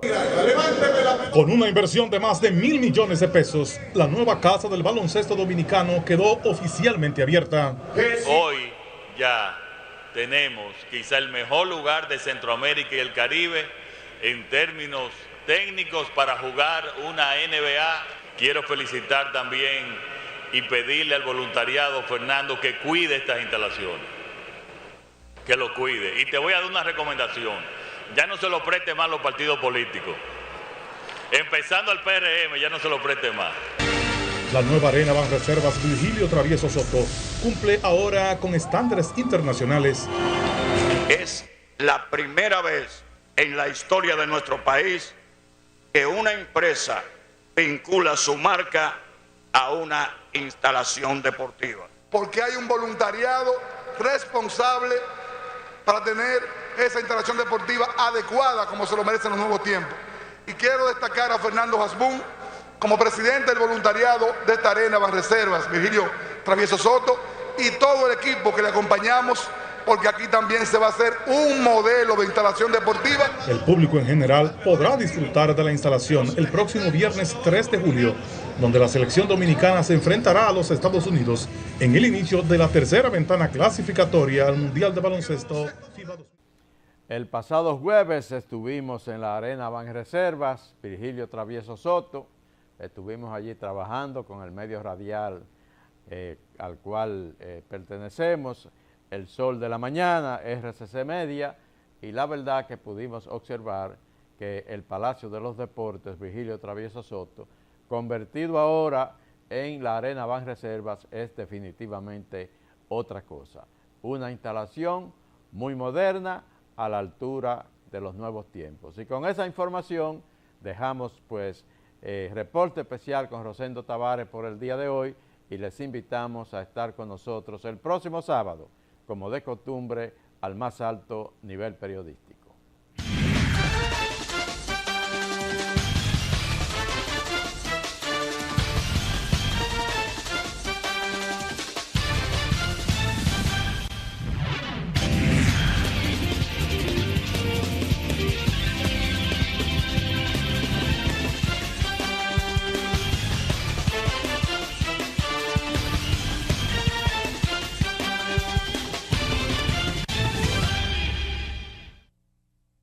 Con una inversión de más de 1.000 millones de pesos, la nueva Casa del Baloncesto Dominicano quedó oficialmente abierta. Hoy ya tenemos quizá el mejor lugar de Centroamérica y el Caribe en términos técnicos para jugar una NBA. Quiero felicitar también y pedirle al voluntariado, Fernando, que cuide estas instalaciones, que lo cuide. Y te voy a dar una recomendación, ya no se lo preste más a los partidos políticos, empezando al PRM, ya no se lo preste más. La nueva Arena Banreservas Virgilio Travieso Soto cumple ahora con estándares internacionales. Es la primera vez en la historia de nuestro país que una empresa vincula su marca a una instalación deportiva. Porque hay un voluntariado responsable para tener esa instalación deportiva adecuada como se lo merecen los nuevos tiempos. Y quiero destacar a Fernando Hasbún como presidente del voluntariado de esta Arena Banreservas, Virgilio Travieso Soto, y todo el equipo que le acompañamos, porque aquí también se va a hacer un modelo de instalación deportiva. El público en general podrá disfrutar de la instalación el próximo viernes 3 de julio, donde la selección dominicana se enfrentará a los Estados Unidos en el inicio de la tercera ventana clasificatoria al Mundial de Baloncesto FIBA 2000. El pasado jueves estuvimos en la Arena Banreservas, Virgilio Travieso Soto. Estuvimos allí trabajando con el medio radial al cual pertenecemos, El Sol de la Mañana, RCC Media, y la verdad que pudimos observar que el Palacio de los Deportes, Virgilio Travieso Soto, convertido ahora en la Arena Banreservas, es definitivamente otra cosa. Una instalación muy moderna a la altura de los nuevos tiempos. Y con esa información dejamos reporte especial con Rosendo Tavares por el día de hoy y les invitamos a estar con nosotros el próximo sábado, como de costumbre, al más alto nivel periodístico.